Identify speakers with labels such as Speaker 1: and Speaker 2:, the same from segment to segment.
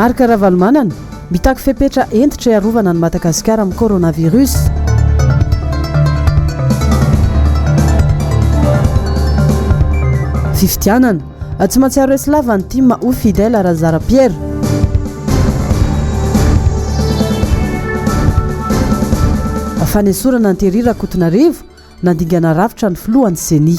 Speaker 1: Marc Ravalomanana mitaky fepetra entitra iarovana ny Madagasikara amin'ny coronavirus. Fifidianana tsy mahatsiaro eslava ny team au fidèle Razara Pierre. Fanesorana ny terira Kotonarivo nandingana rafitra ny filohan'ny Seny.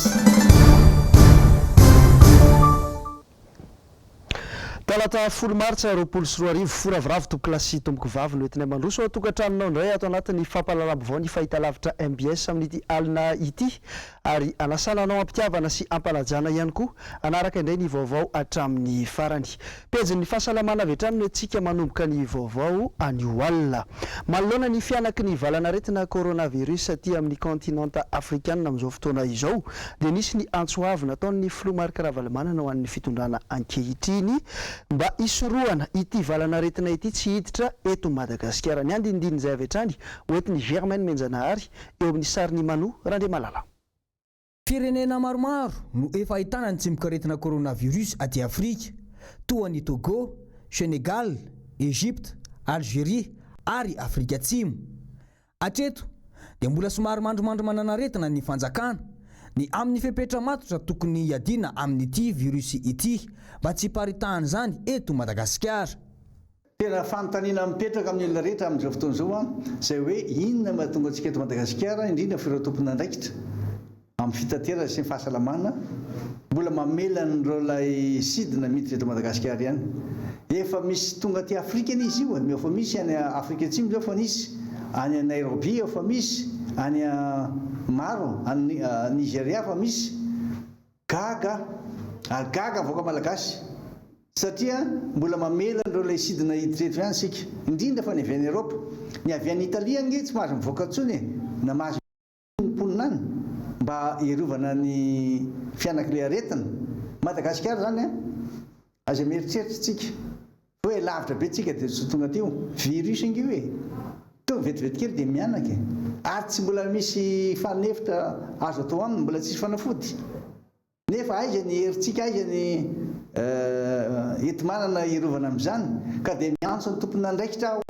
Speaker 2: Talata 10 martsa 2024 foravravo tompoklasy tomboko vavy no entinay mandroso tokantranonao indray ato anatin'ny fampalalam-bavao ny fahitalavitra MBS amin'ity alina ity ary anasana anao ampitiavana sy ampalajana ihany koa anaraka indray ny vaovao hatramin'ny farany. Pejin'ny fahasalamana avy hatrany no antsika manomboka ny vaovao anio alina. Manoloana ny fianaky ny valanaretina coronavirus aty amin'ny continent africaine amin'izao fotoana izao dia nisy ny antsoavy nataon'ny Flo Marc Ravalomanana ho an'ny fitondrana ankehitriny mba isoroana ity valanaretina ity tsy hiditra eto Madagasikara. Ny andinindiny izay avy hatrany hoentiny Germaine Menjanahary eo amin'ny sariny Mano Randriamalala.
Speaker 3: Firenena maromaro no efa ahitana ny tsimbokaretina coronavirus aty Afrika toa ny Togo, Senegal, Egypte, Algérie ary Afrika Atsimo. Atreto dia mbola somary mandromandro mananaretina ny fanjakana ny amin'ny fepetra matotra tokony iadina amin'ity virus ity mba tsy paritahana zany eto Madagasikara.
Speaker 4: Tena fanontaniana mipetraka amin'ny olona rehetra amin'izao fotoana izao izay hoe inona mahatonga antsika eto Madagasikara indrindra fireo tompon'andraikitra amin'ny fitaterana sy ny fahasalamana mbola mamelana ilay sidina miditra eto Madagasikara ihany. Efa misy tonga aty Afrika izy io, efa misy any Afrika Atsimo zao fa nisy, any Nairobi efa misy, any maro any Nigeria fa misy. Gaga voaka malagasy satria mbola mamelana ireo ilay sidina hiditreto ihany sika indrindra fa ny avy any Europe. Ny avy any Italia nge tsy mahazo mivoaka intsony na mahazo mponina any mba hiarovana ny fianak'ilay aretina. Madagasikara zany aza mieritreritra tsika hoe lavitra be tsika dia tsy tonga teo virus ingy hoe tonga vetivety kely dia mianaka ary tsy mbola misy fanefitra azo atao aminy, mbola tsisy fanafody. Nefa aiza ny herintsika, aiza ny enti-manana hiarovana amin'izany ka dia miantso ny tompon'andraikitra aho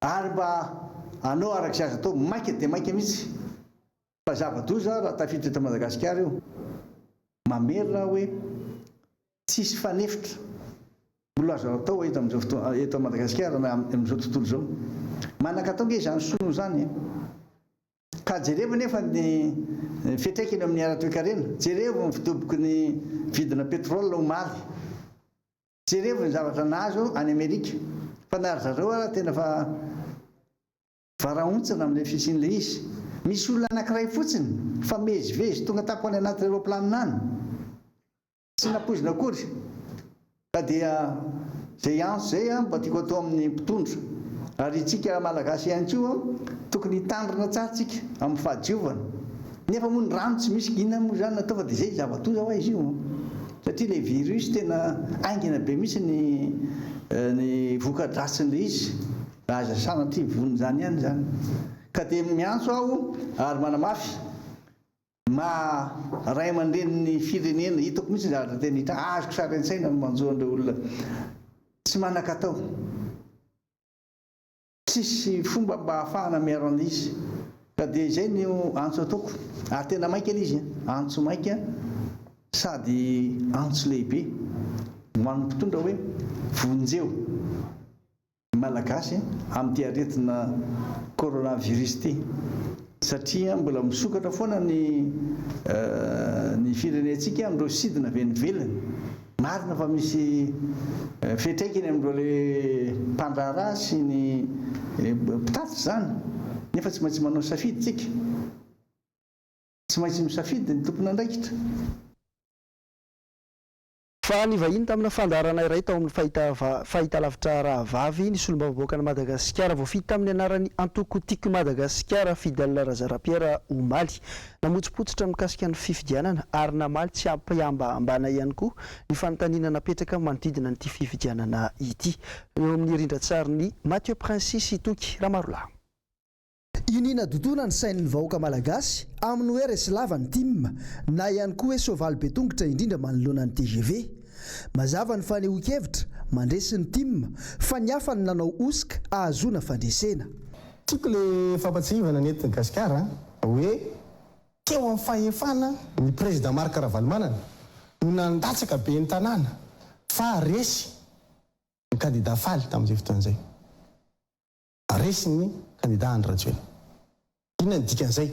Speaker 4: ary mba anao arak'izay azo atao maika dia maika mihitsy. Fa zava-doza raha tafiditra eto Madagasikara io mamerina hoe tsisy fanefitra mbola azo atao eto amin'izao fotoana eto Madagasikara na amin'izao tontolo izao. Manakatao nge izany sono zany ka jereva nefa ny fiantraikany amin'ny ara-toe-karena, jereva ny fitoboky ny vidina petrole omaly, jereva ny zavatra nazo any Amerika fa nary zareo tena fa varaontsana amin'ilay fisin'ilay izy. Misy olona anankiray fotsiny fa mezivezy tonga tapany anaty aeroplanina any sy napozina akory ka dia zay antso zay mba tiako atao amin'ny mpitondra ary tsika malagasy ihany koa tokony hitandrina tsara tsika amin'ny fahadiovana. Nefa moa ny rano tsy misy inona moa zany natao fa dia zay zava-doza ho izy io satria ilay virus tena aingana be misy ny voka-dratsiny izy aza sana ty vonony zany ihany zany. Ka dia miantso aho ary manamafy ray aman-dreniny firenena hitako mihitsy zavatra tena hita azoko sary an-tsaina no manjoan'ireo olona tsy manan-katao, tsisy fomba mba ahafahana miaro an'izy. Ka dia izay no antso ataoko ary tena maika izy antso maika sady antso lehibe ho an'ny mpitondra hoe vonjeo malagasy amin'ity aretina coronavirus ity satria mbola misokatra foana ny firenentsika amin'ireo sidina venivelany. Marina fa misy fiantraikany amin'ireo le mpandraharaha sy ny mpitatitra zany nefa tsy maintsy manao safidy tsika, tsy maintsy misafidy ny tompon'andraikitra.
Speaker 2: Fa ny vahiny tamina fandarana iray tao amin'ny fahitalavitra rahavavy ny solombavamboaka ny Madagasikara voafity tamin'ny anaran'ny Antoko Madagasikara Fidèle Razara Pierre omaly namotsipotsitra mikasika ny fifidianana ary namaly tsy ampiambambana ihany koa ny fanontaniana napetraka manodidina n'ity fifidianana ity. Eo amin'ny rindra-tsary ny Mathieu Prince Toky Ramarola.
Speaker 5: Inina dodona ny sain'ny vahoaka malagasy amin'ny hoe resilava ny team na ihany koa hoe soavaly be tongotra indrindra manoloana ny TGV mazava ny fanehoan-kevitra mandresy ny tim fa ny hafa ny nanao osika ahazona fandresena.
Speaker 6: tiako le fampatsihivana ny etin'ny Gasikara hoe teo amin'ny fahefana ny président Marc Ravalomanana no nandatsaka be ny tanàna fa resy ny candidat faly tamin'izay fotoan'izay. Resy ny candidat Andry Rajoelina. Inona ny dikan'izay?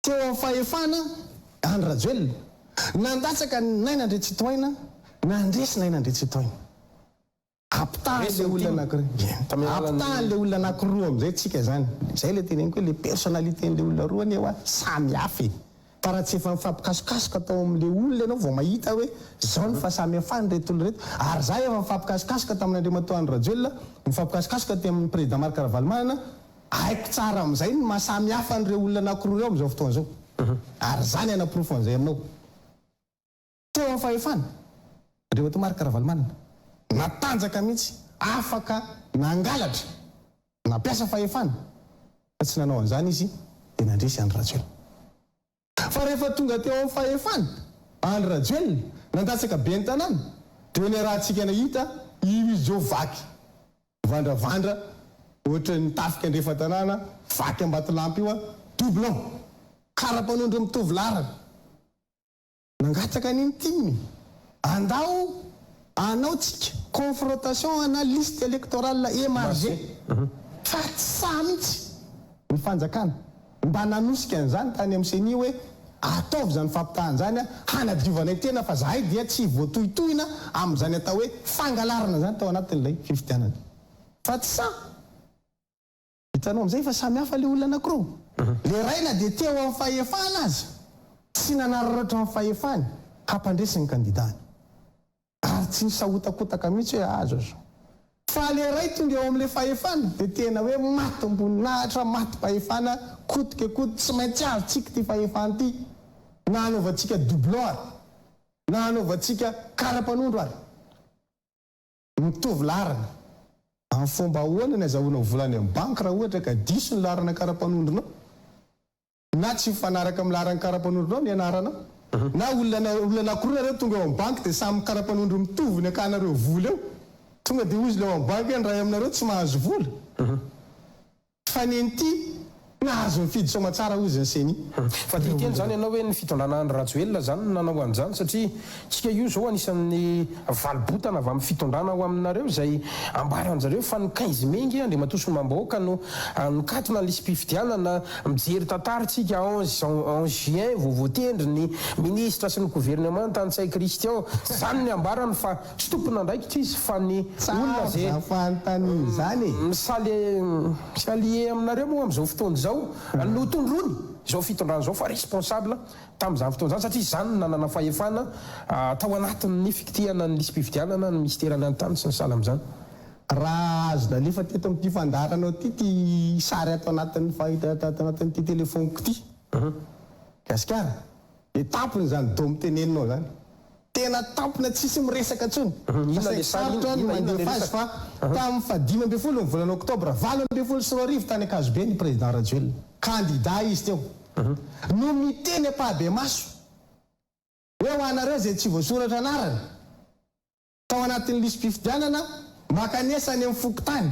Speaker 6: Teo amin'ny fahefana Andry Rajoelina nandatsaka ny Naina Andry Tsitohaina nandresy Naina Andry Tsitohaina. Apitahan'le olona anankiroa. Apitahan'le olona anankiroa amin'izay tsika zany. Izay le teneniko hoe le personnalitén'le olona roa ny eo samy hafa. Fa raha tsy efa mifampikasokasoka tao amin'le olona ianao vao mahita hoe zao ny fahasamihafany reto olona reto. Ary zay efa mifampikasokasoka tamin'Andriamatoa Andry Rajoelina, mifampikasokasoka tamin'ny président Marc Ravalomanana, haiko tsara amin'izay ny mahasamihafa an'ireo olona anankiroa eo amin'izao fotoan'izao. Ary zany anaporofo an'izay aminao. Teo amin'ny fahefana Andriamatoa Marc Ravalomanana natanjaka mihitsy afaka nangalatra nampiasa fahefana fa tsy nanao an'izany izy dia nandresy Andry Rajoelina. Fa rehefa tonga teo amin'ny fahefana Andry Rajoelina nandatsaka be ny tanàna dia ny rahantsika nahita io izy jo vaky vandravandra ohatra ny tafika andrefa tanàna vaky ambatilampy io doublon karapanondro mitovy larana nangataka niny timy andao anao tsika confrontation ana liste électorale émargée fa tsy sa mihitsy ny fanjakana mba nanosika an'izany tany amin'ny seni hoe ataovy zany fampitahan' zany hanadiovanay tena fa zahay dia tsy voatohitohina amin'izany atao hoe fangalarana zany tao anatin'ilay fifidianana fa tsy sa hitanao amin'izay fa samy hafa le olona anankiroa. Le raina dia teo amin'ny fahefana azy tsy nanararatra amin'ny fahefany hampandresy ny kandidany ary tsy nisahotakotaka mihitsy hoe azo azo. Fa le ray tonga eo amin'ilay fahefana dia tena hoe maty ambony nahatra maty fahefana kotika koty tsy maintsy azo tsika ty fahefana ty na hanaovantsika doublon ary na hanaovantsika karapanondro ary mitovy larana. Amin'ny fomba ahoana ny azahoana volany amin'ny banky raha ohatra ka diso ny larana karapanondronao na tsy mifanaraka amin'ny larana karapanondronao ny anaranao na olona anankiroa nareo tonga eo amin'ny banky dia samy karapanondro mitovy ny akanareo vola eo tonga dia ozy leo amin'ny banky ny ray aminareo tsy mahazo vola fa nenti nahazo mifidy somatsara ozy ny seni.
Speaker 7: Fa diakeny zany ianao hoe ny fitondrana Andry Rajoelina zany nanao an'izany satria tsika io zao anisan'ny valibotana avy amin'ny fitondrana ho aminareo izay ambary anjareo fa ny 15 mengy Andriamatoa Solomam-bahoaka no nikatona ny lisam-pifidianana mijery tantaritsika 11 juin voavoatendry ny ministra sy ny gouvernement Tantsay Christian zany ny ambarany fa tsy tompona ndraikitra izy fa ny olona zay
Speaker 6: fanontany zany
Speaker 7: salie aminareo moa amin'izao fotoana izao no tondrony zao fitondrana zao fa responsable tamin'izany fotoana zany satria zany nanana fahefana tao anatin'ny fikitiana ny lisam-pifidianana ny ministera ny antany sy ny sala amin'izany.
Speaker 6: Raha azo nalefa teto amin'ity fandaranao ty ty sary ato anatin'ny anatin'ity telefoniko ty Gasikara dia tampony zany do miteneninao zany tena tampona tsisy miresaka tsony sarotra ny mandefa azy fa tamin'ny fa 5 ambin'ny folo ny volana oktobra 9 ambin'ny folo sy 10 tany Akazobe ny président Rajoelina candidat izy teo no miteny ampahabe maso hoe ho anareo zay tsy voasoratra anarana tao anatin'ny lisam-pifidianana makanesany amin'ny fokotany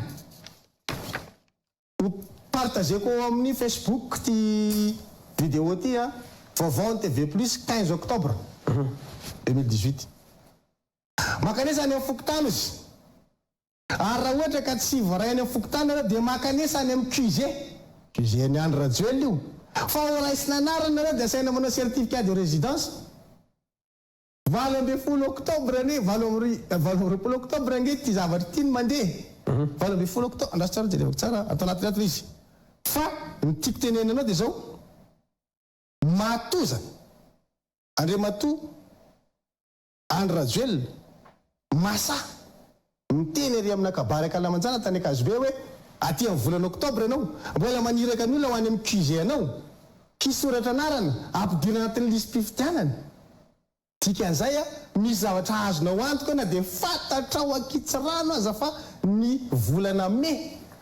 Speaker 6: partageko amin'ny Facebook ty vidéo ty vaovao ny TV Plus 15 octobre 2018 makanesany amin'ny fokotany izy ary raha ohatra ka tsy voarainy amin'ny fokotany dia makanesany amin'ny QG ny Andry Rajoelina io fa ho raisina anarana reo dia asaina manao certificat de résidence 20 octobre ne 20 octobre angety ty zavatra ty ny mandeha 20 octobre andraso tsara jerevako tsara atao anatinatiny izy fa ny tiako tenenanao dia zao matoza Andriamatoa Andry Rajoelina masa miteny ery amin'ny kabary akalamanjana tany Akazobe hoe aty amin'ny volana oktobra ianao mbola maniraka ny olona ho any amin'ny QG anao kisoratra anarana ampidirana anatin'ny lisam-pifidianana dikan'izay misy zavatra azonao antoka na dia fantatrao akitsirano aza fa ny volana me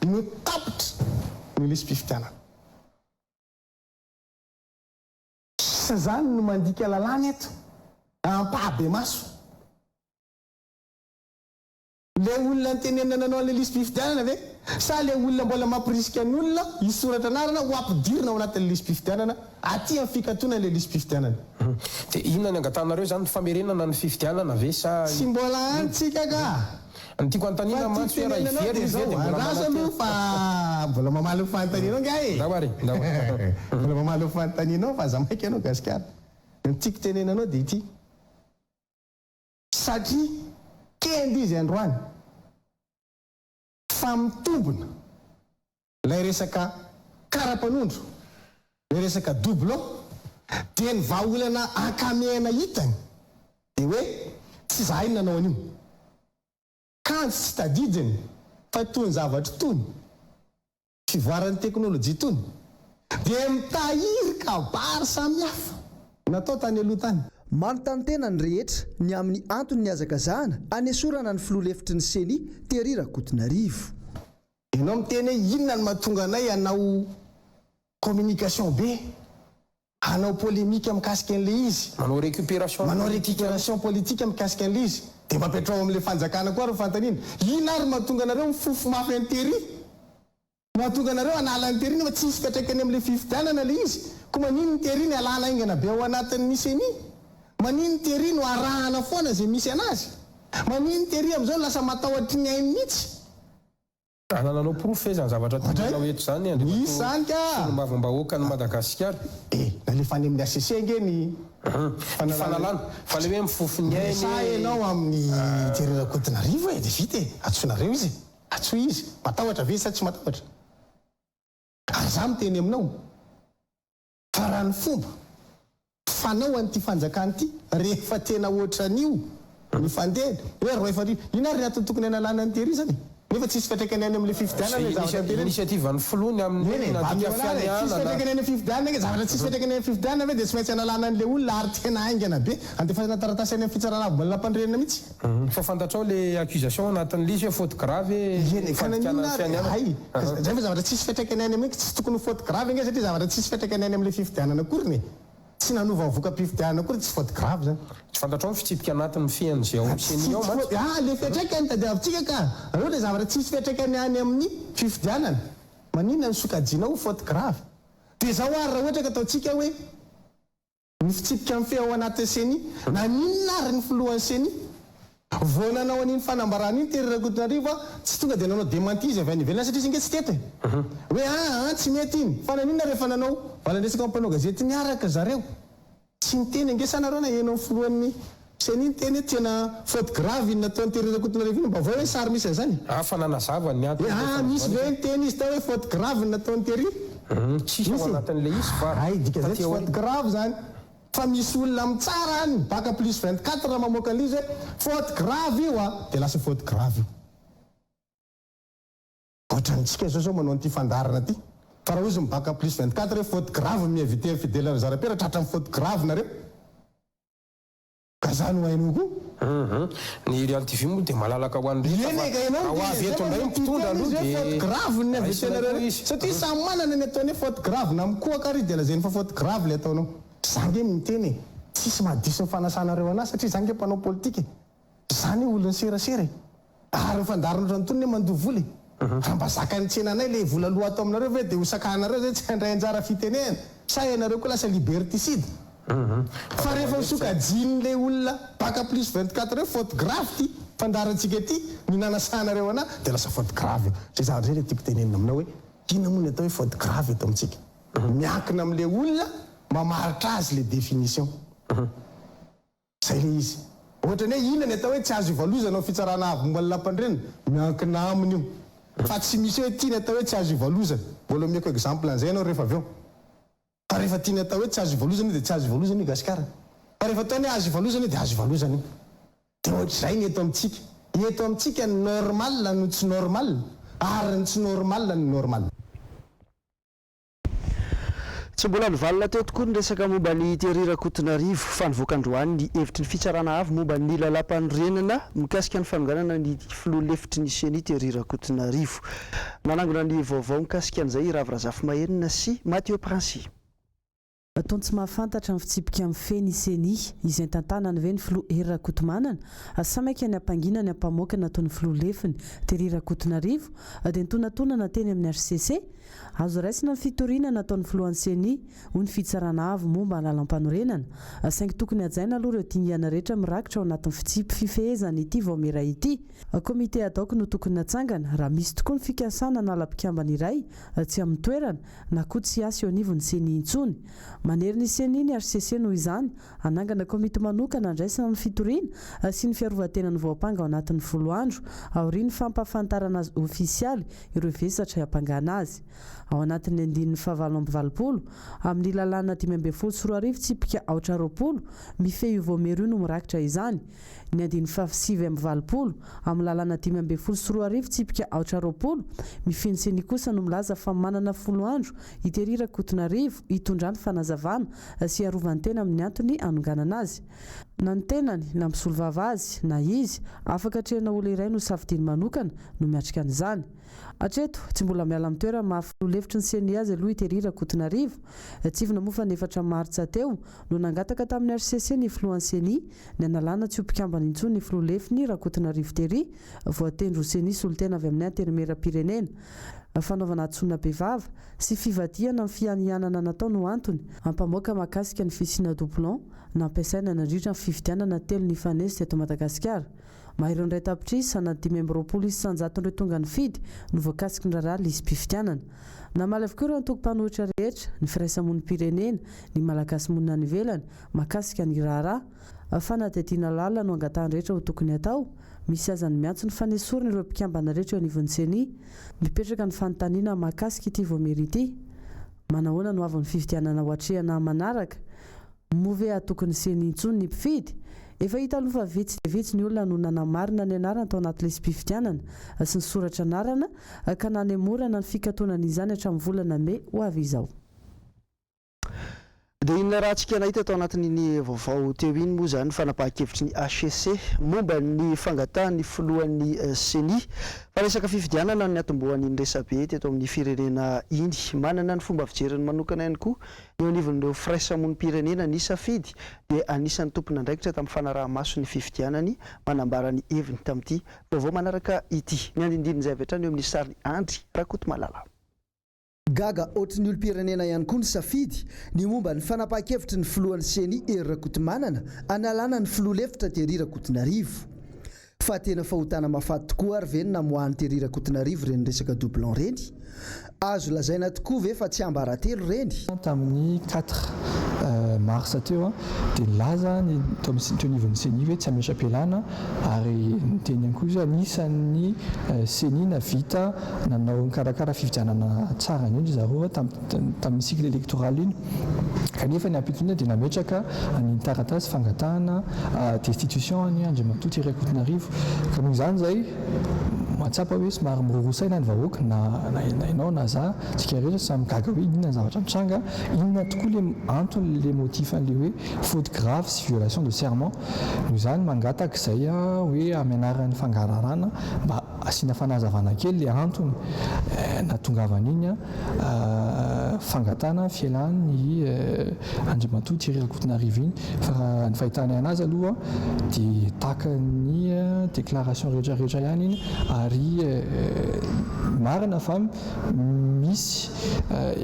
Speaker 6: no tapitra ny lisam-pifidianana sa zany no mandika lalàna eto ampahabe maso le olona nytenenana anao le lisy mpifidianana ve sa le olona mbola mampirisika ny olona isoratra anarana ho ampidirina ao anatin'le lisy mpifidianana aty amin'ny fikatona le lisy mpifidianana
Speaker 7: dia inona ny angatanareo zany famerenana ny fifidianana ve sa
Speaker 6: sy mbola antsika ka
Speaker 7: ny tiako antanina mantsy hoe raha ivery
Speaker 6: aloha fa mbola mamaly fanontanianao nga e mbola mamaly fanontanianao fa za maiky anao gasikara ny tiako tenenanao dia ity satria kendy izy androany fa mitombona lay resaka karapanondro lay resaka doublon dia ny vahaolana ankamiana hitany dia hoe tsy za iny nanao an'io kanjy tsy tadidiny fa tony zavatra tony fivoaran'ny teknôlôjia tony dia mitahiry kabary samihafa natao tany aloha tany
Speaker 5: manontany tena ny rehetra ny amin'ny antony ny azakazahana anesorana ny filoha lefitry ny seni Thierry Rakotonarivo.
Speaker 6: Ianao miteny hoe inona ny mahatonga anay hanao communication be, hanao polémique mikasika an'le izy,
Speaker 7: manao récupération
Speaker 6: politique mikasika an'le izy, dia mapetrao amin'le fanjakana koa ry fantaniana. Ina ary mahatonga anareo mifofo mafy an'ny Thierry? Mahatonga anareo hanala ny Thierry nefa tsisy fiatraikany amin'le fifidianana le izy. Ko manino ny Thierry ny alana aingana be ao anatin'ny seni? Manino Thierry no arahana foana zay misy anazy? Manino Thierry amin'izao lasa matahotra ny ainy mihitsy?
Speaker 7: Anananao proof zany zavatra tokana eto zany
Speaker 6: misy zany ka
Speaker 7: mavambahoaka ny Madagasikara.
Speaker 6: Nalefa any amin'ny ACC ngeny
Speaker 7: fanalana fa le hoe mifofo ny ainy
Speaker 6: sa ianao amin'ny Thierry Rakotonarivo dia vita atsonareo izy atsoy izy matahotra ve sa tsy matahotra? Ary za miteny aminao fa raha ny fomba fanao an'ity fanjakana ity rehefa tena ohatran'io ny fandeha hoe roa efa ina ary natony tokony analana ny Thierry zany nefa tsisy fiatraikany any amin'le fifidianana
Speaker 7: initiative ny filohany amin'ny nadika fianianana
Speaker 6: fiatraikany any fifidianana zavatra tsisy fiatraikany any fifidianana ve dia tsy maintsy analana an'le olona ary tena aingana be andefasana taratasy any amin'ny fitsarana avy mbola nampandrenana mihitsy.
Speaker 7: Fa fantatrao le accusation anatin'le izy hoe faute grave
Speaker 6: zay fa zavatra tsisy fiatraikany any amin'ny tsy tokony faute grave nge satria zavatra tsisy fiatraikany any amin'le fifidianana akory tsy nanova voka-pifidianana akory tsy faute grave zany.
Speaker 7: Tsy fantatrao mifitsipika anatin'ny fian'izay ao seni ao mantsy
Speaker 6: le fiatraikany tadiavintsika ka raha dia zavatra tsisy fiatraikany any amin'ny fifidianana maninona ny sokajianao faute grave dia zao ary raha ohatra ka ataontsika hoe mifitsipika amin'ny fe ao anatin'ny seni naninona ary ny filohan'ny seni vao nanao an'iny fanambarana iny Thierry Rakotonarivo tsy tonga dia nanao démenti izy avy any ivelany satria izy nge tsy tety hoe tsy mety iny fa naninona rehefa nanao valandresaka ampanao gazety niaraka zareo tsy niteny angesanareo na ianao filohan'ny seni iny teny tena faute grave iny nataon'ny Thierry Rakotonarivo iny mba vao hoe sary misy an'izany
Speaker 7: fa nanazava ny
Speaker 6: misy ve niteny izy tao hoe faute grave nataon'ny Thierry
Speaker 7: tsisy ao anatin'le izy fa
Speaker 6: dika zay tsy faute grave zany fa misy olona mitsara any baka plus 24 raha mamoaka an'izy hoe faute grave io dia lasa faute grave io ohatrantsika zao manao an'ity fandarana ty fa raha izy mibaka plus 24 hoe faute grave miavité fidèle zarapera tratra amin'ny faute grave nareo ka zany ho hainao koa
Speaker 7: ny Real TV moa dia malalaka ho an'reaavy eto ndray mpitondra aloha
Speaker 6: faute grave ny avité nareo satria samy manana ny ataony hoe faute grave na mikoaka ary dia lazany fa faute grave le ataonao zange miteny tsisy mahadiso ny fanasanareo anazy satria zange mpanao politika zany olony serasera ary fandarina otranytony hoe mandoa voly raha mba zakany tsena anay le vola loha atao aminareo ve dia hosakanareo zay tsy handray anjara fitenehana sa ianareo koa lasa liberticide fa rehefa misokajian'le olona baka plus 24 hoe faute grave ty fandarantsika ty ny nanasanareo anahy dia lasa faute grave zay zavatra zay le tiako tenenina aminao hoe ina moa ny atao hoe faute grave eto amintsika miankina amin'le olona mamaritra azy le définition zay le izy ohatrany hoe ina ny atao hoe tsy azo ivalozana ao fitsarana avy mbola nampandrenina miankina aminy io fa tsy misy hoe tia ny atao hoe tsy azo ivalozana mbola miako exemple an'izay anao rehefa avy eo fa rehefa tia ny atao hoe tsy azo ivalozana dia tsy azo ivalozana io gasikara fa rehefa ataony hoe azo ivalozana io dia azo ivalozana io dia ohatr'izay ny eto amintsika ny normal no tsy normal ary ny tsy normal ny normal.
Speaker 2: tsy mbola nivalina teo tokoa ny resaka momba ny Thierry Rakotonarivo fa nivoaka androany ny hevitry ny fitsarana avy momba ny lalam-panorenana mikasika ny fanonganana ny filoha lefitry ny seni Thierry Rakotonarivo. Nanangona ny vaovao mikasika an'izay Ravy Razafimahenina sy Mathieu Princy.
Speaker 1: ataony tsy mahafantatra ny fitsipika amin'ny feny seni izay tantanany ve ny filoha Herirakotomanana samaiky ny ampanginany ampamoaka nataony filoha lefiny Terirakotonarivo dia nitonantonana teny amin'ny RCC azo raisina ny fitoriana nataon'ny filohan'ny seni ho ny fitsarana avo momba lalam-panorenana saingy tokony hajaina aloha ireo dingana rehetra mirakitra ao anatin'ny fitsipy fifehezana ity vao mera ity komite adaoko no tokony natsangana raha misy tokoa ny fikasana na ala-pikambana iray tsy amin'ny toerana na koa tsy asy eo anivon'ny seni intsony manery ny seni ny RCC noho izany anangana komite manokana andraisana ny fitoriana sy ny fiarovan-tenany voapanga ao anatin'ny folo andro aorian'ny fampahafantarana azy ofisialy ireo vesatra hampangana azy ao anatin'ny andininy fahavalo amby valopolo amin'ny lalàna 520 tsipika 420 mifehy io voamery io no mirakitra izany ny andininy fahasivy amby valopolo amin'ny lalàna 520 tsipika 420 mifehy ny seni kosa no milaza fa manana folo andro Terirakotonarivo hitondrany fanazavana sy arovany tena amin'ny antony anonganana azy na ny tenany na misolovava azy na izy afaka trehana olo iray no safidiny manokana no miatrika an'izany atreto tsy mbola miala amin'ny toerana mahafilo lefitry ny seni azy aloha Terirakotonarivo tsivina moa fa nefatra maritsa teo no nangataka tamin'ny RCC ny filohan'ny seni ny analana tsy ho mpikambana intsony ny filoha lefiny Rakotonarivo Tery voatendro seni solotena avy amin'ny anterimera-pirenena fanaovana atsona bevava sy fivadiana amin'ny fianianana natao no antony ampamoaka mahakasika ny fisina doublon nampiasaina nandritra ny fividianana telo ny fanesy teto Madagasikara mahireo ndray tapitrisy sanady 520 isanjaton'ireo tonga ny fidy no voakasiky ny raharaha lisy mpividianana namaly avokoa ireo antoko-panohitra rehetra ny firaisamon'ny pirenena ny malagasy monina ny ivelany mahakasika ny raharaha fanadihadiana lalina no angatahan rehetra ho tokony atao misy azany miantso ny fanesorana ireo mpikambana rehetra eo anivon'ny seni mipetraka ny fanontaniana mahakasika ity voamery ity manahoana no avy ny fividianana ho atrehana manaraka move atokony seni intsony ny mpifidy efa hita aloha fa vitsy dia vitsy ny olona no nanamarina ny anarana tao anaty lesy mpividianana sy ny soratra anarana ka nanemorana ny fikatoanana izany hatramin'ny volana Mey ho avy izao
Speaker 2: dia inona raha antsika nahita atao anatin'iny vaovao teo iny moa zany fanapahan-kevitry ny HCC momba ny fangatahan'ny filohan'ny seni fa resaka fividianana ny atombohan'ny resabe teto amin'ny firenena iny manana ny fomba fijeriny manokana ihany koa eo anivon'ireo firaisamon'ny pirenena ny safidy dia anisan'ny tompony andraikitra tamin'ny fanaraha-maso ny fividianany manambara ny heviny tamin'ity vaovao manaraka ity ny andindin'izay avy hatrany eo amin'ny sary Andry Rakotomalala
Speaker 5: gaga ohatrin'ny olo-pirenena ihany koa ny safidy ny momba ny fanapahan-kevitry ny filohan'ny seni Herirakotomanana analana ny filoha lefitra Terirakotonarivo fa tena fahotana mafaty tokoa ary ve ny namoahany Terirakotonarivo reny resaka doublon reny azo lazaina tokoa ve fa tsy ambaratelo reny
Speaker 8: tamin'ny 4 mars teo dia nilaza ny teo anivon'ny seni hoe tsy ametra-pialana ary niteny ihany koa izy anisan'ny seni navita nanao karakara fividianana tsara indrindra zareo tamin'ny cycle électoral iny kanefa ny ampitony dia nametraka ny taratasy fangatahana destitution ny Andriamatoa Terirakotonarivo ka noho izany zay mahatsapa hoe somary mirorosaina ny vahoaka na ianao na za tsika rehetra samy gaga hoe inona ny zavatra mitranga inona tokoa le antony le motif an'le hoe faute grave sy violation de serment noho izany mangataka izay hoe amianaran'ny fangararana mba asiana fanazavana kely le antony natongavan'iny fangatana fialan'ny Andriamatoa Terirakotonarivo iny fa ny fahitana anazy aloha dia tahaka ny déclaration rehetrarehetra ihany iny ary marina fa misy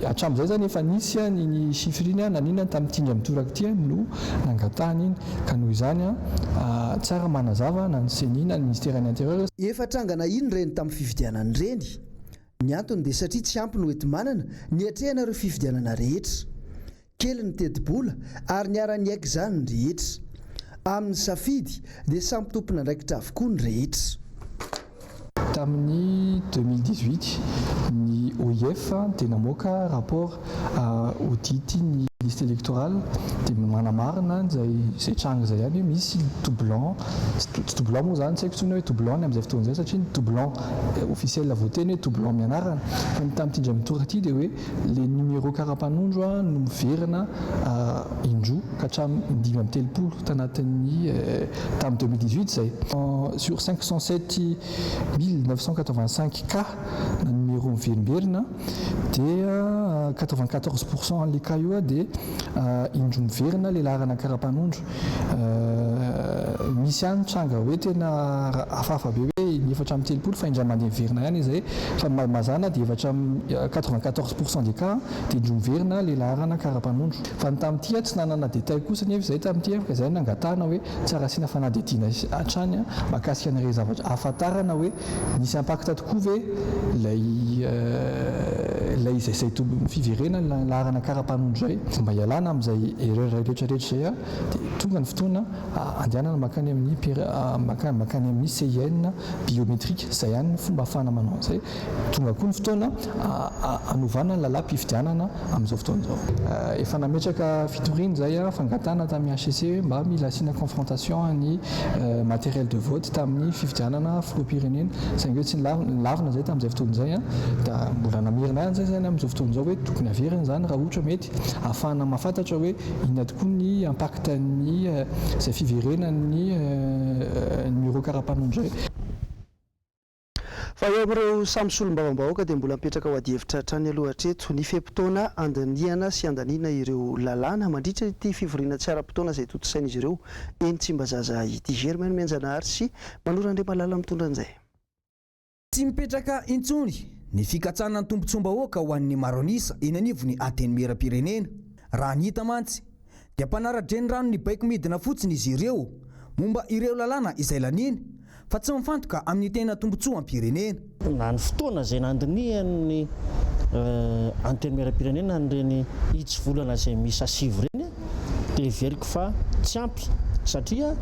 Speaker 8: hatramin'izay zany efa nisy ny chiffre iny nanina tamin'ny tindra mitoraka ity no nangatahany iny ka noho izany tsara manazava na ny seni na ny ministère ny intérieur
Speaker 5: efa trangana iny reny tamin'ny fividianany reny ny antony dia satria tsy ampy no ety manana ny atrehana ireo fividianana rehetra kely ny tedi-bola ary ny ara-ny aiky izany ny rehetra amin'ny safidy dia samy tompona andraikitra avokoa ny rehetra
Speaker 8: tamin'ny 2018 ny OIF dia namoaka rapport audity ny liste électorale dia manamarina zay tranga zay ihany hoe misy doublon tsy doublon moa zany tsy haiko tsony hoe doublon ny amin'izay fotoan'izay satria ny doublon officiel voateny hoe doublon mianarana fa ny tamin'ity indray mitoraka ity dia hoe le numéro karapanondro no miverina indroa ka hatramin'ny 530 tanatin'ny tamin'ny 2018 zay sur 507 985 cas na ny roa miverimberina dia 94% le cas io dia indro miverina le larana karapanondro misy ihany tranga hoe tena hafahafa be hoe ny 4 fa indray mandeha miverina ihany izay fa mazana dia 94% des cas dia indro miverina le larana karapanondro fa ny tamin'ity tsy nanana détail kosa nefa izay tamin'ity afaka izay nangatahana hoe tsara asiana fanadihadiana hatrany mahakasika an'ireo zavatra ahafantarana hoe nisy impacta tokoa ve ilay izay fiverena larana karapanondro zay mba hialana amin'izay erreur rehetrarehetra zay dia tonga ny fotoana andehanana makany amin'ny CIN biométrique zay ihany ny fomba ahafahana manao an'izay tonga koa ny fotoana anovana ny làlam-pifidianana amin'izao fotoana izao efa nametraka fitoriny zay fangatana tamin'ny HCC mba mila asiana confrontation ny matériel de vote tamin'ny fifidianana filoham-pirenena saingy hoe tsy lavina zay tamin'izay fotoana izay da mbola namirina ihany zay zany amin'izao fotoana izao hoe tokony averina zany raha ohatra mety ahafahana mahafantatra hoe inona tokoa ny impacta ny izay fiverenany numéro karapanondro zay
Speaker 2: fa eo amin'ireo samy solom-bavam-bahoaka dia mbola mipetraka ho adi-hevitra hatrany aloha hatreto ny fe-potoana andaniana sy andaniana ireo lalàna mandritra ity fivoriana tsy ara-potoana izay totosain'izy ireo eny Tsimbazaza ity. Germaine Menjanahary sy Manoran-dre Malala mitondra an'izay.
Speaker 3: Tsy mipetraka intsony ny fikatsana ny tombontsom-bahoaka ho an'ny maronisa eny anivony antenimieram-pirenena raha ny hita mantsy dia mpanara-dreny rano ny baiko midina fotsiny izy ireo momba ireo lalàna izay laniny fa tsy mifantoka amin'ny tena tombontsoa am-pirenena.
Speaker 9: Na ny fotoana izay nandinihan'ny antenimieram-pirenena nyreny itsy volana izay misy asivo reny dia veriko fa tsy ampy satria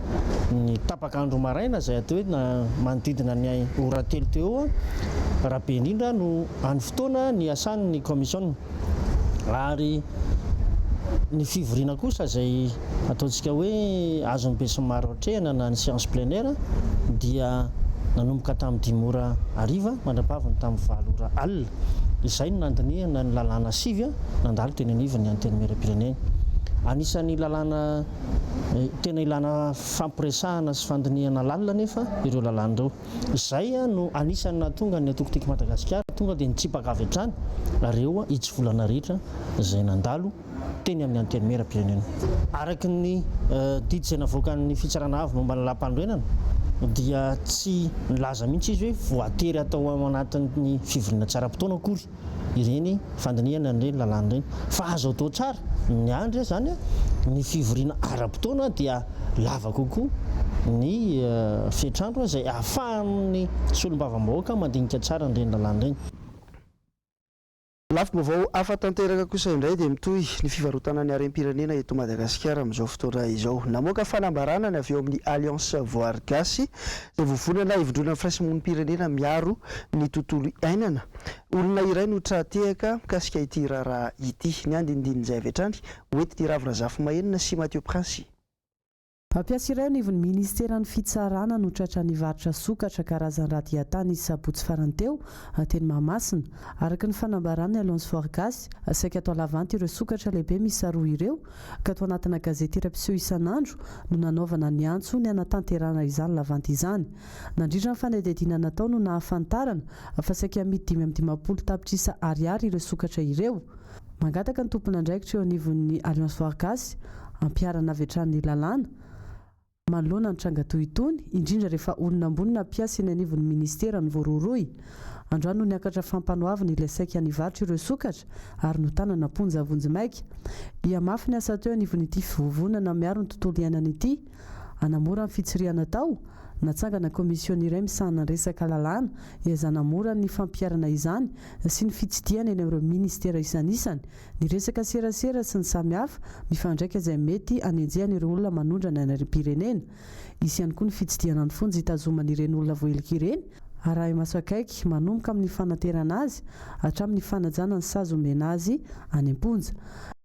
Speaker 9: ny tapakandro maraina izay atao hoe manodidina ny ora telo teo raha be indrindra no any fotoana ny asan'ny commission ary ny fivoriana kosa izay ataontsika hoe azon'ny be sy maro hatrehana na ny séance pleinaire dia nanomboka tamin'ny 10 ora hariva mandrapaviny tamin'ny 4 ora alina izay no nandinihana ny lalàna sivy nandalo teny anivony antenimieram-pirenena. Anisan'ny lalàna tena ilana fampiresahana sy fandinihana lalina nefa ireo lalàna ireo izay no anisan'ny nahatonga ny atokotiky Madagasikara tonga dia nitsipaka avy hatrany areo itsy volana ritra izay nandalo teny amin'ny antenimieram-pirenena. Araky ny didy izay navoakan'ny fitsarana avy momba ny lalam-pandroenana dia tsy nilaza mihitsy izy hoe voatery atao ao anatin'ny fivoriana tsara-potoana akory ireny fandinihana ireny lalàna ireny fa azo atao tsara ny andro zany ny fivoriana ara-potoana dia lava kokoa ny fetrandro izay ahafahan'ny solombavam-bahoaka mandinika tsara ireny lalàna ireny.
Speaker 2: Lafim-baovao hafa tanteraka kosa indray dia mitohy ny fivarotana ny harem-pirenena eto Madagasikara amin'izao fotoana izao. Namoaka fanambarana ny avy eo amin'ny Alliance Voire Gasy izay vovonana hivondrona ny firaisamonim-pirenena miaro ny tontolo iainana. Olona iray no trahatehaka mikasika ity raharaha ity ny andinindin'izay avy hatrany hoentin'ny Ravirazafi Mahenina sy Mathieu Prince.
Speaker 1: Mpampiasa iray anivon'ny ministeran'ny fitsarana no tratra nivarotra sokatra karazany raha diatany sabotsy farany teo teny Mahamasina. Araka ny fanambarany Alliance Voire Gasy, saika atao lavanty ireo sokatra lehibe misy roa ireo ka atao anatina gazety iram-piseho isan'andro no nanaovana ny antso ny anatanterana izany lavanty izany. Nandritra ny fanadihadiana natao no nahafantarana fa saika amidy 550 tapitrisa ariary ireo sokatra ireo. Mangataka ny tompona andraikitra eo anivon'ny Alliance Voire Gasy ampiarana avy hatrany lalàna manoloana ny tranga toy itony indrindra rehefa olona ambony nampiasa eny anivon'ny ministera ny voaroroy. Androany no niakatra fampanoavana ilay saika nivarotra ireo sokatra ary no tanana ponja vonjimaika. Iamafy ny asa teo anivon'ity fivovonana miaro ny tontolo iainana ity anamora ny fitsiriana tao natsangana komisiona iray misahana resaka lalàna iazanamora ny fampiarana izany sy ny fitsidiana eny amin'ireo ministera isan'isany ny resaka serasera sy ny samihafa mifandraika izay mety anenjehana ireo olona manondrana ny harem-pirenena. Isy ihany koa ny fitsidiana ny fonjy hitazoman'ireny olona voelika ireny arahy maso akaiky manomboka amin'ny fanaterana azy hatramin'ny fanajana ny sazy omena azy any am-ponja.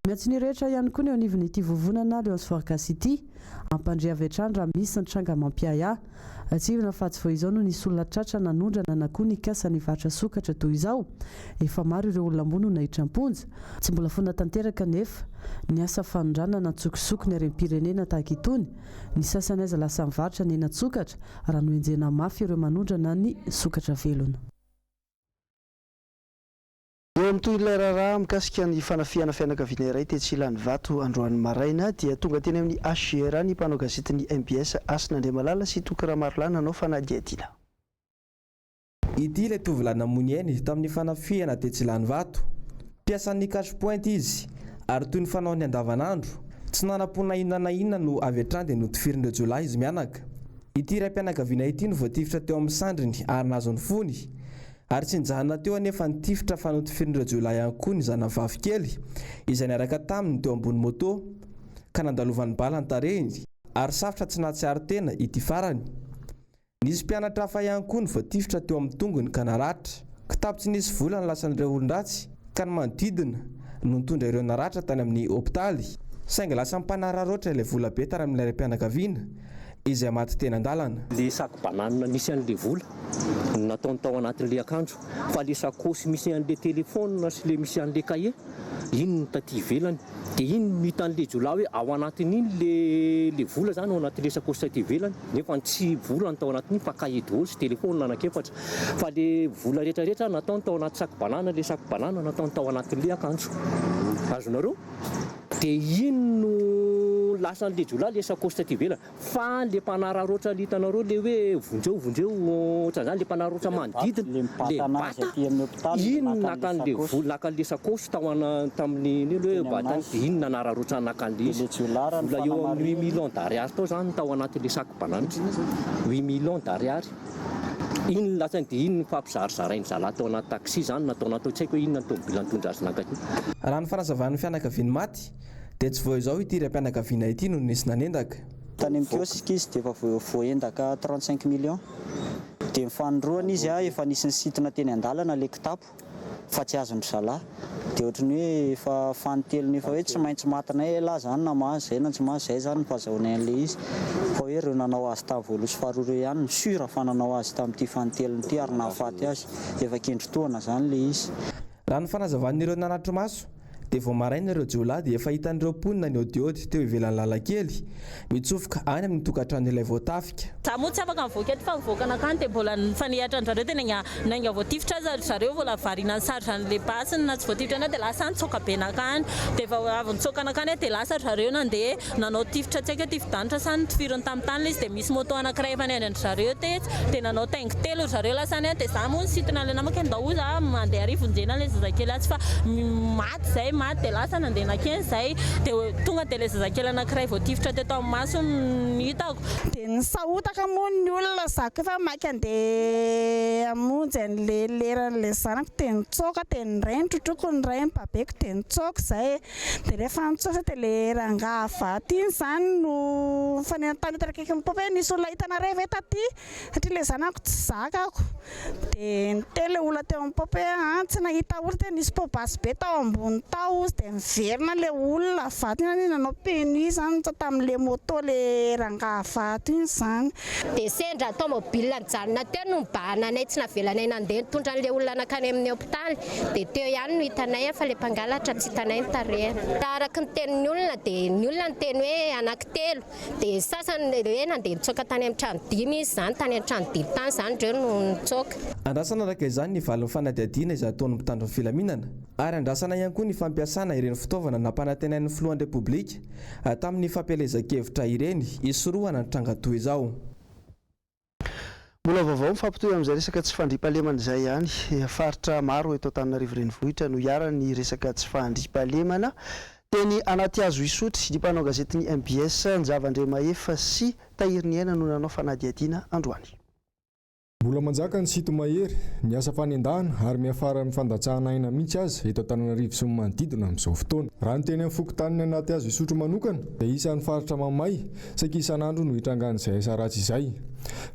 Speaker 1: Miantso ny rehetra ihany koa ny eo anivon'ity vovonana Alliance Voire Gasy ity ampandre avy hatrany raha misy ny tranga mampiaya. Atsirina fa tsy vao izao no nisy olona tratra nanondrana na koa nikasa nivarotra sokatra toy izao. Efa maro ireo olona ambony no nahitra am-ponja. Tsy mbola foana tanteraka nefa ny asa fanondrana tsokisoko ny harem-pirenena tahaka itony. Ny sasany aza lasa mivarotra ny ena-tsokatra raha no enjena mafy ireo manondrana ny sokatra velona.
Speaker 2: Eo amin'ny toy ilay raharaha mikasika ny fanafiana fianakaviana iray Tetsilany Vato androany maraina dia tonga teny amin'ny HGR ny mpanao gazetiny MBS Asinandriamalala sy Tokaramarolana nanao fanadihadiana.
Speaker 10: Ity ilay tovolahy namunieny tamin'ny fanafiana Tetsilany Vato. Piasan'ny cash point izy ary toy ny fanaony andavanandro tsy nanapona inona na inona no avy hatrany dia notifirindreo Jolay izy mianaka. Ity raim-pianakaviana ity no voatifitra teo amin'ny sandriny ary nazo ny fony. Ary tsy nijahana teo anefa nitifitra fa notifirindreo Jolay ihany koa ny zanavavy kely izay niaraka taminy teo ambony moto ka nandalovan'ny bala ny tarehiny ary safotra tsy nahatsiaro tena ity farany. Nisy mpianatra hafa ihany koa ny voatifitra teo amin'ny tongony ka naratra. Kitapo tsy nisy vola ny lasan'ireo olon-dratsy ka ny manodidina no nitondra ireo naratra tany amin'ny hopitaly. Saingy lasa mpanararoatra ilay vola be tara amin'ilay raim-pianakaviana izay maty teny an-dalana.
Speaker 11: Le sac banane nisy an'le vola nataony tao anatin'le akanjo fa le sakosy misy an'le telefôna sy le misy an'le cahier iny taty ivelany dia iny mitan'le Jola hoe ao anatin'iny le vola zany ao anatin'le sakosy taty ivelany nefa tsy vola tao anatin'iny fa cahier daholo sy telefôna anankiefatra fa le vola rehetrarehetra nataony tao anaty sac banane, le sac banane nataony tao anatin'le akanjo. Azonareo dia iny no lasan'le Jola le sakosy taty ivelany fa le mpanararoatra litanareo le hoe vondreo ohatran'izany le mpanararoatra manodidina le bata iny nakan'le vola nakan'le sakosy tamin'ny hoe batany dia iny nanararoatra nakan'le izy vola eo amin'ny 8 millions d'ariary tao zany tao anatin'le sac banane 8 millions d'ariary. Iny lasany dia iny fampizarizarainy zalahy tao anaty taxi zany natao tsy haiko hoe inona ny tômôbila nitondra azy nakany.
Speaker 10: Raha ny fanazavan'ny fianakaviany maty dia tsy vao izao ity raim-pianakaviana ity no nisy nanendaka.
Speaker 12: Tany amin'ny kiosika izy dia efa voendaka 35 millions dia mifanondroana izy efa nisy nisintona teny an-dalana le kitapo fa tsy azony zalahy dia ohatrany hoe efa fanotelony efa hoe tsy maintsy matinay lahy zany na mahazo zay na tsy mahazo zay zany fahazahoana an'le izy fa hoe ireo nanao azy tamin'ny voalohany sy faharoa ireo ihany ny sura fa nanao azy tamin'ity fanotelony ity ary nahafaty azy efa kendrotoana zany le izy.
Speaker 10: Raha ny fanazavan'ireo nanatro maso dia vao maraina ireo Jola dia efa hitan'ireo mponina ny odiody teo ivelan'ny lalakely mitsofoka any amin'ny tokantranon'ilay voatafika.
Speaker 13: Za moa tsy afaka mivoaka eto fa mivoaka anakany dia mbola fanehatra an'zareo tena nainga voatifitra zareo mbola variana ny sarotrany basiny na tsy voatifitra na dia lasa nitsoka be nakany dia efa avy nitsoka anakany dia lasa zareo nandeha nanao tifitra tsy haiko tifidanitra sa nitifiriny tamin'ny tany izy dia misy moto anankiray efa niandry zareo teto dia nanao taingy telo zareo lasany dia za moa nisintona le namako ndao za mandeha arivonjena le zazakely atsy fa maty zay maty dia lasa nandeha nakeny zay dia tonga dia le zazakely anankiray voatifitra teto amin'ny maso nihitako
Speaker 14: dia nisahotaka moa ny olona zako efa maky andeha hamonjy an'le leran'le zanako dia nitsoaka dia nyray nitrotroko ny ray babeko dia nitsoaka zay dia rehefa nitsoaka dia le rangaha vaty iny zany no fanenantany tarakaiky mipopy hoe nisy olona hitanareo ve taty satria le zanako tsy zakako dia niteny le olona teo mipopy hoe tsy nahita olona dia nisy pobasy be tao ambony tao izy dia miverina le olona vaty iny nanao peny zany tamin'le moto le rangaha vaty iny zany
Speaker 15: dia sendra tômôbila nijanona teo no mibahana anay tsy navelanay nandeha nitondra an'le olona nakany amin'ny hopitaly dia teo ihany no hitanay fa le mpangalatra tsy hitanay ny tarehany araka ny tenin'ny olona dia ny olona niteny hoe anankitelo dia sasany hoe nandeha nitsoaka tany amin'ny trano 5 izy zany tany amin'ny trano 5 tany zany ireo no nitsoaka.
Speaker 10: Andrasana araka izany ny valin'ny fanadihadiana izay ataony mpitandro ny filaminana ary andrasana ihany koa ny fampiasana ireny fitaovana nampanantenain'ny filohan'ny repoblika tamin'ny fampielezan-kevitra ireny isorohana ny tranga-toy izao.
Speaker 2: Mbola vaovao mifampitohy amin'izay resaka tsy fandriam-pahalemana izay ihany faritra maro eto Antananarivo renivohitra no hiarany resaka tsy fandriam-pahalemana teny anaty azo isotry ny mpanao gazetiny MBS Njavandremahefa sy Tahiriniaina no nanao fanadihadiana androany.
Speaker 16: Mbola manjaka ny sito mahery miasa fanendahana ary miafara ny fandatsahana aina mihitsy azy eto Antananarivo sy ny manodidina amin'izao fotoana. Raha ny teny amin'ny fokotaniny anaty azo isotro manokana dia isan'ny faritra mamay saky isan'andro no hitrangan'izay asa ratsy izay.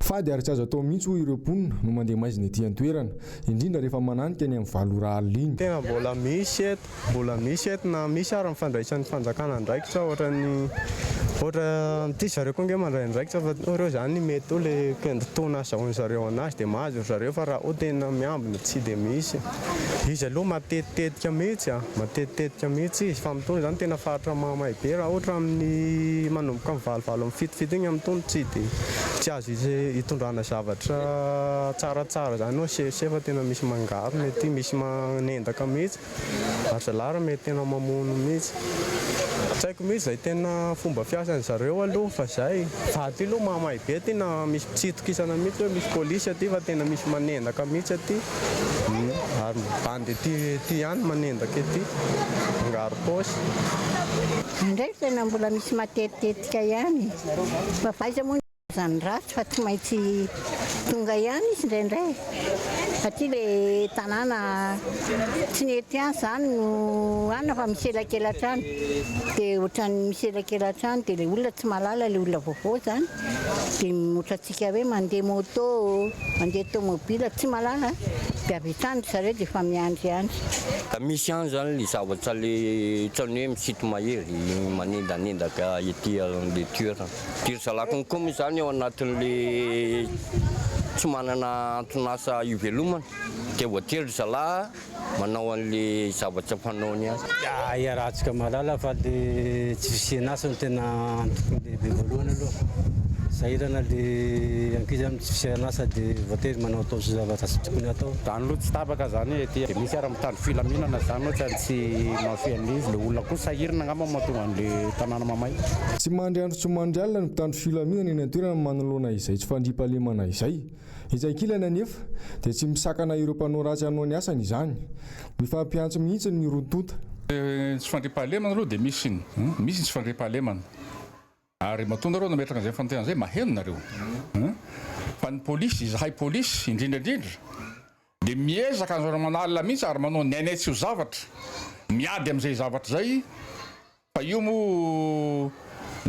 Speaker 16: Fady ary tsy azo atao mihitsy ho ireo mponina no mandeha maizina ety an-toerana indrindra rehefa mananika ny amin'ny valora alina iny.
Speaker 17: Tena mbola misy eto na misy ary mifandraisan'ny fanjakana ndraikitra ohatra ty zareo koa nge mandray ndraikitra fa ireo zany mety ho le kendrotona azahoany zareo anazy dia mahazo zareo fa raha o tena miambina tsy dia misy. Izy aloha matetitetika mihitsy izy fa mitony zany tena faritra mamay be raha ohatra amin'ny manomboka amin'ny valivalo amin'ny fitofito iny amin'ny tony tsy dia tsy azo hitondrana zavatra tsaratsara zany hoe sefa tena misy mangaro mety misy manendaka mihitsy ary zalara mety tena mamono mihitsy tsy haiko mihitsy zay tena fomba fiasan'ny zareo aloha fa zay fa aty aloha mahamay be tena misy pitsitokisana mihitsy hoe misy polisy aty fa tena misy manendaka mihitsy aty ary bandy ty ihany manendaka aty mangaro posy
Speaker 18: ndraiky tena mbola misy matetitetika ihany fa faiza moa zany ratsy fa tsy maintsy tonga ihany izy indraindray satria le tanàna tsy nety any zany no anina fa misy elakelatrany dia ohatrany misy elakelatrany dia le olona tsy malala le olona vaovao zany dia ohatrantsika hoe mandeha moto mandeha tomobile tsy malala dia avy hatrany zareo dia efa miandry ihany.
Speaker 19: Da misy ihany zany le zavatra le ohatrany hoe misito mahery manendanendaka ety le toerana tiry salakiny koa moa zany ao anatin'le tsy manana antonasa ivelomana dia voatery zalahy manao an'le zavatra fanaony azy.
Speaker 20: Iarahantsika malala fa le tsy fisianasa no tena antoko lehibe voalohany aloha sahirana le ankizy amin'ny tsy fisianasa dia voatery manao atao sy zavatra sy tokony atao.
Speaker 21: Zany aloha tsy tapaka zany ety dia misy ara-mitandro filaminana zany ohatra tsy mafian'izy le olona koa sahirana ngamba mahatonga an'le tanàna mamay.
Speaker 16: Tsy mandry andro tsy mandry alina ny mpitandro filaminana eny an-toerana manoloana izay tsy fandriampahalemana izay. Izay kilana nefa dia tsy misakana ireo mpanao ratsy hanao ny asany izany. Mifampiantso mihitsy ny rotonta.
Speaker 22: Tsy fandriampahalemana aloha dia misy ny tsy fandriampahalemana. Ary matonda reo nametraka an'izay fanontena zay maheno nareo. Fa ny polisy zahay polisy indrindrandrindra dia miezaka an'izao manalina mihitsy ary manao nainaitsy io zavatra miady amin'izay zavatra zay fa io moa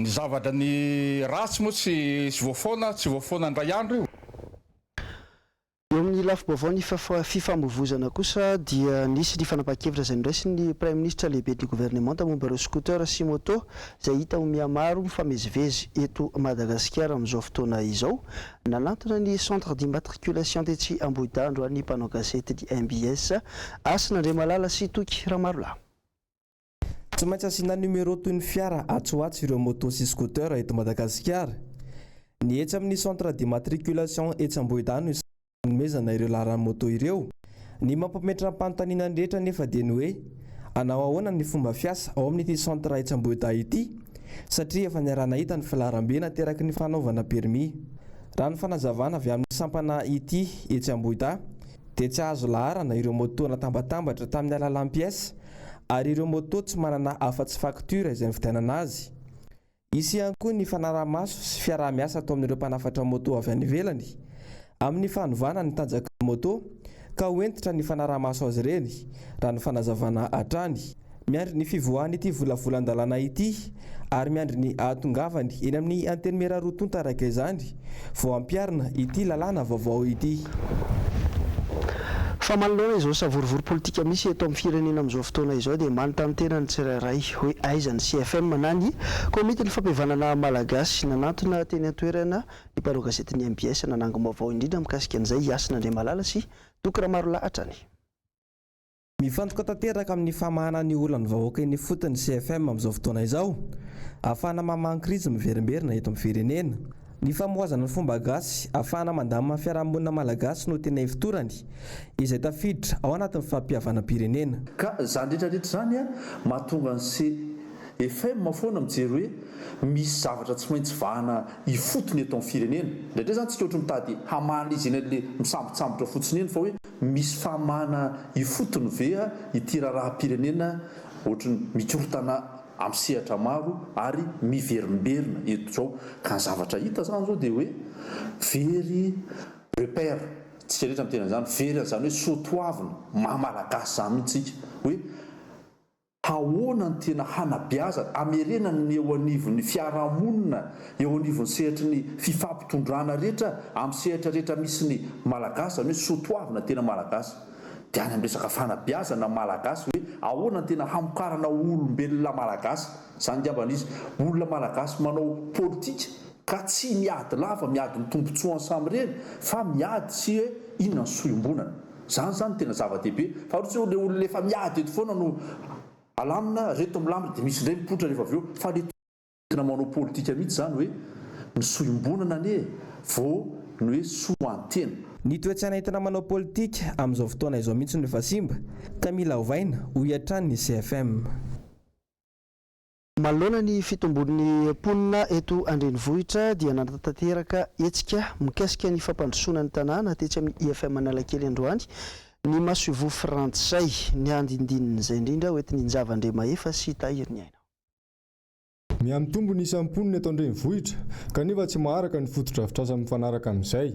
Speaker 22: ny zavatra ny ratsy moa tsy voafoana ndray andro io.
Speaker 2: Eo amin'ny lafim-baovao ny fifamoivoizana kosa dia nisy ny fanapahan-kevitra izay niraisy ny prime ministre lehibe ny gouvernement momba ireo scooter sy moto izay hita ho mihamaro mifamezivezy eto Madagasikara amin'izao fotoana izao. Nanantona ny centre d'immatriculation d'Etsi Ambohidandro ny mpanao gazety ny MBS Asin'Andriamalala sy Toky Ramarolahy.
Speaker 10: Tsy maintsy asiana numéro toy ny fiara atsoatsy ireo moto sy scooter eto Madagasikara. Ny etsy amin'ny centre d'immatriculation Etsi Ambohidandro nomezana ireo laharan'ny moto ireo. Ny mampametra mpanontaniana rehetra nefa dia ny hoe anao ahoana ny fomba fiasa ao amin'ity centre Etsi Ambohidandro ity satria efa niarana hita ny filaharam-be nateraky ny fanaovana permis. Raha ny fanazavana avy amin'ny sampana ity Etsi Ambohidandro dia tsy azo laharana ireo moto natambatambatra tamin'ny alalan'ny pièce ary ireo moto tsy manana afa-tsy facture izay nividianana azy. Isy ihany koa ny fanaraha-maso sy fiaraha-miasa atao amin'ireo mpanafatra moto avy any ivelany amin'ny fanovana ny tanjaka moto ka hoentitra ny fanaraha-maso azy ireny raha ny fanazavana hatrany. Miandry ny fivoahany ity volavolan-dalàna ity ary miandry ny ahatongavany eny amin'ny anteny mera rotonta raika izany vao ampiarina ity lalàna vaovao ity.
Speaker 2: Fa manoloana izao savorivory politika misy eto amin'ny firenena amin'izao fotoana izao dia manontany tena ny tsirairay hoe aiza ny CFM na ny komity ny fampihavanana malagasy nanantona teny an-toerana ny mpanao gazety ny MBS nanango-baovao indrindra mikasika an'izay Asin'Andriamalala sy Toky Ramarolahy hatrany.
Speaker 10: Mifantoka tanteraka amin'ny famahana ny olana vahoaka eny fotony CFM amin'izao fotoana izao ahafahana mamahan-krizy miverimberina eto amin'ny firenena. Ny famoazana ny fomba gasy ahafahana mandamina fiarahamonina malagasy no tena hifitorany izay tafiditra ao anatin'ny fampihavanam-pirenena.
Speaker 23: Ka zany rehetrarehetra zany mahatonga ny CFM foana mijery hoe misy zavatra tsy maintsy vahana hifotony eto amin'ny firenena. Ndraindray zany tsika ohatra mitady hamana izy eny le misambotsambotra fotsiny eny fa hoe misy famana hifotony ve ity raharaham-pirenena ohatrany mikorotana amin'ny sehatra maro ary miverimberina eto zao. Ka ny zavatra hita zany zao dia hoe very repère tsika rehetra mitena zany very zany hoe soatoavina mahamalagasy zany mihitsika hoe ahoana ny tena hanabeazana amerenana ny eo anivon'ny fiarahamonina eo anivon'ny sehatra ny fifampitondrana rehetra amin'ny sehatra rehetra misy ny malagasy zany hoe soatoavina tena malagasy dia any amin'ny resaka fanabeazana malagasy hoe ahoana ny tena hamokarana olombelona malagasy zany diaban'izy olona malagasy manao politika ka tsy miady lava miady ny tombontsoa samy fa miady sy hoe inona ny soiombonana zany tena zava-dehibe fa ohatsy le olona efa miady eto foana no alamina reto milamina dia misy indray mipoitra rehefa avy eo fa le tena manao politika mihitsy zany hoe ny soimbonana anie vao ny hoe soantena.
Speaker 10: Ny toetrana entina manao politika amin'izao fotoana izao mihitsy no efa simba ka mila ovaina ho iatrany ny CFM.
Speaker 2: Manoloana ny fitombon'ny mponina eto Andrenivohitra dia nanatanteraka hetsika mikasika ny fampandrosoana ny tanàna tetsy amin'ny IFM Analakely androany ny masovo frantsay ny andindinin'izay indrindra hoentiny Njavandremahefa sy Tahiriny Aina.
Speaker 16: Miamitombo ny isan'ny mponina eto Andrenivohitra kanefa tsy maharaka ny foto-drafitrasa mifanaraka amin'izay.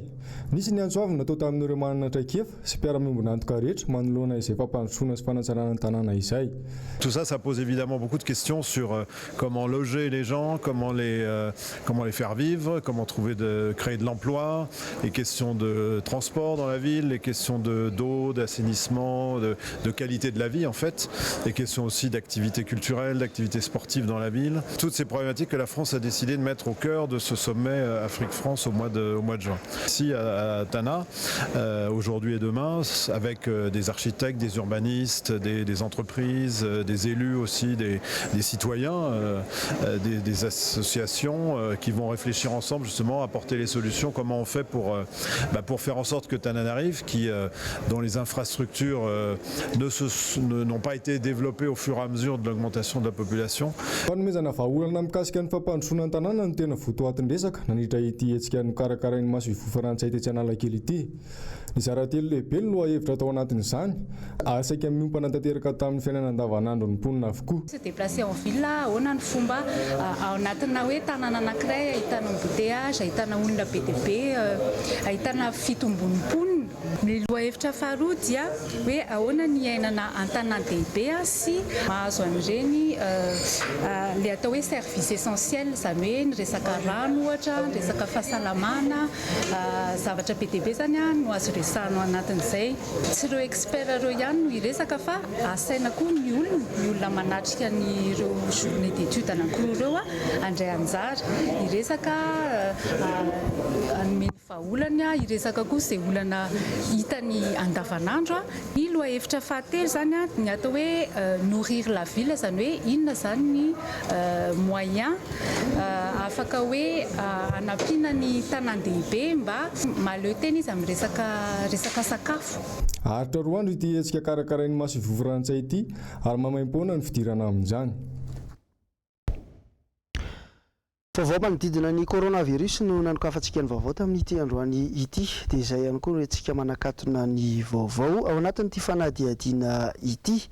Speaker 16: Nisy ny antsoavina natao tamin'ireo manana traikefa sy mpiara-miombona antoka rehetra manoloana izay fampandrosoana sy fanatsarana ny tanàna izay.
Speaker 4: Tout ça, ça pose évidemment beaucoup de questions sur comment loger les gens, comment les faire vivre, comment créer de l'emploi, les questions de transport dans la ville, les questions d'eau, d'assainissement, de qualité de la vie en fait, les questions aussi d'activité culturelle, d'activité sportive dans la ville. Toutes ces problématiques que la France a décidé de mettre au cœur de ce sommet Afrique-France au mois de juin. Ici à Tana, aujourd'hui et demain, avec des architectes, des urbanistes, des entreprises, des élus aussi, des citoyens, des associations qui vont réfléchir ensemble justement à apporter les solutions, comment on fait pour faire en sorte que Tananarive, dont les infrastructures n'ont pas été développées au fur et à mesure de l'augmentation de la population.
Speaker 16: Olana mikasika ny fampandrosoana ny tanàna no tena votoatin-dresaka nandritra ity hetsika nokarakarain'ny masovo frantsay tetsy Analakely ity. Ny zaratelo lehibe no lohahevitra atao anatin'izany asaika miompana tanteraka tamin'ny fiainana andavanandro ny mponina avokoa.
Speaker 6: Se déplacer en ville ahoana ny fomba ao anatina hoe tanàna anankiray ahitana embouteillage, ahitana olona be dia be, ahitana fitombon'ny mponina. Ny lohahevitra faharoa dia hoe ahoana ny iainana an-tanan-dehibe sy mahazo an'ireny le atao hoe service essentiel, izany hoe ny resaka rano ohatra, ny resaka fahasalamana, zavatra be dia be zany no azo resahana anatin'izay. Tsy ireo expert ireo ihany no hiresaka fa asaina koa ny olona manatrika ny ireo journée d'étude anankiroa ireo andray anjara hiresaka anome vahaolana, hiresaka koa izay olana hitany andavanandro. Ny lohahevitra fahatelo zany ny atao hoe nourrir la ville, izany hoe inona zany ny moyen afaka hoe anampiana ny tanan-dehibe mba mahaleo tena izy amin'ny resaka sakafo.
Speaker 16: Haritra roa andro ity hetsika karakarain'ny masovo frantsay ity ary mamaim-poana ny fidirana amin'izany.
Speaker 2: Vaovao manodidina ny coronavirus no nanokafantsika ny vaovao tamin'ity androany ity dia izay ihany koa retsika manakatona ny vaovao ao anatin'ity fanadihadiana ity.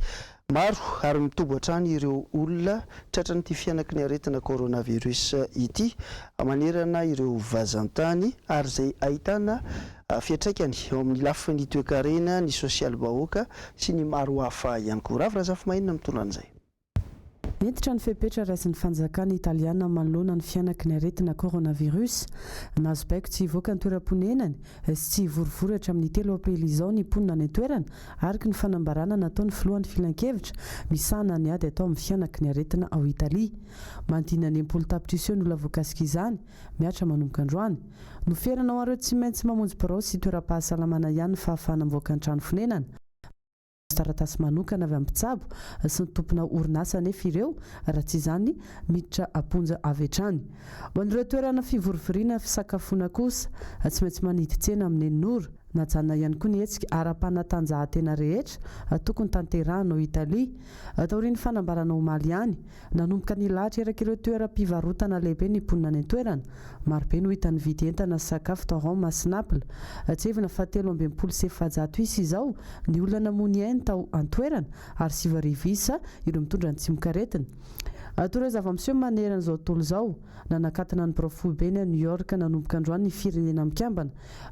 Speaker 2: Maro ary mitombo hatrany ireo olona tratran'ity fianaky ny aretina coronavirus ity manerana ireo vazantany ary izay ahitana fiantraikany eo amin'ny lafiny toe-karena, ny sosialy bahoaka sy ny maro hafa ihany koa. Ravirazafy Mahinina mitondra an'izay.
Speaker 1: Entitra ny fepetra raisin'ny fanjakana italiana manoloana ny fianaky ny aretina coronavirus. Nazo baiko tsy hivoaka ny toeram-ponenany sy tsy hivorivory hatramin'ny 3 aprily izao ny mponina ny toerana araka ny fanambarana nataony filohan'ny filan-kevitra misahana ny ady atao amin'ny fianaky ny aretina ao Italia. Manodina ny 10 tapitrisa eo no olona voakasika izany miatra manomboka androany. Noferana ho areo tsy maintsy mamonjy birao sy toeram-pahasalamana ihany ny fahafahana mivoaka ny trano fonenana. Taratasy manokana avy amin'ny mpitsabo sy ny tompona orinasa nefa ireo raha tsy izany miditra amponja avy hatrany. Ho an'ireo toerana fivorivoriana fisakafoana kosa tsy maintsy manidy tsena amin'ny Nenora. Najanona ihany koa ny hetsika ara-panatanjahantena rehetra tokony tanterahana ao Italia. Taorian'ny fanambarana omaly ihany nanomboka ny lahatra eraka ireo toeram-pivarotana lehibe ny mponina ny toerana. Marobe no hitany vidy entana sy sakafo tao Roma sy Naples. Tsevina fa 320 sy efajato isa izao ny olona namony ainy tao an-toerana ary 7,000 isa ireo mitondra ny tsimokaretina. Atoreo zava-miseho manerana izao tontolo izao nanakatana ny Profu Beny a New York nanomboka androany ny firenena mikambana.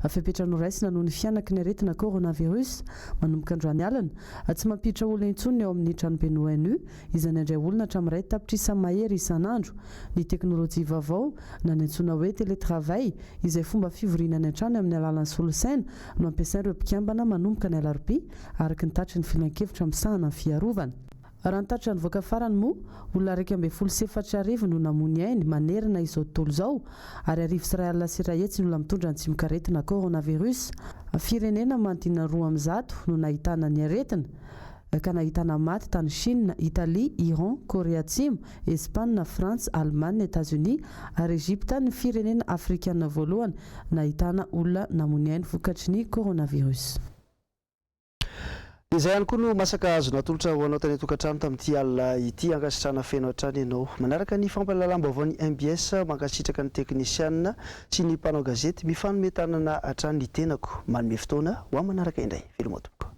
Speaker 1: Fepetra noraisina noho ny fianaky ny aretina coronavirus manomboka androany alina. Tsy mampiditra olona intsony eo amin'ny tranoben'ny ONU izany andray olona hatramin'iray tapitrisa mahery isan'andro. Ny teknôlôjia vaovao na ny antsoina hoe télétravail izay fomba fivoriana ny an-trano amin'ny alalan'ny solosaina no ampiasain'ireo mpikambana manomboka ny alarobia araka ny tatry ny filan-kevitra misahana ny fiarovana. Raha ny tatra ny voaka farany moa olona 174 no namony ainy manerana izao tontolo izao ary 1,000 sy 100 no olona mitondra ny tsimokaretina coronavirus. Firenena manodina 200 no nahitana ny aretina ka nahitana maty tany Chine, Italia, Iran, Korea Atsimo, Espagne, France, Allemagne, États-Unis ary Egypte ny firenena afrikana voalohany nahitana olona namony ainy vokatry ny coronavirus.
Speaker 2: Izay ihany koa no masaka azo natolotra ho anao tany tokantrano tamin'ity alina ity ankasitrana feno hatrany ianao. Manaraka ny fampahalalam-baovao ny MBS mankasitraka ny teknisianina sy ny mpanao gazety mifanomitanana hatrany ny tenako manome fotoana ho amin'ny manaraka indray. Velomatoka.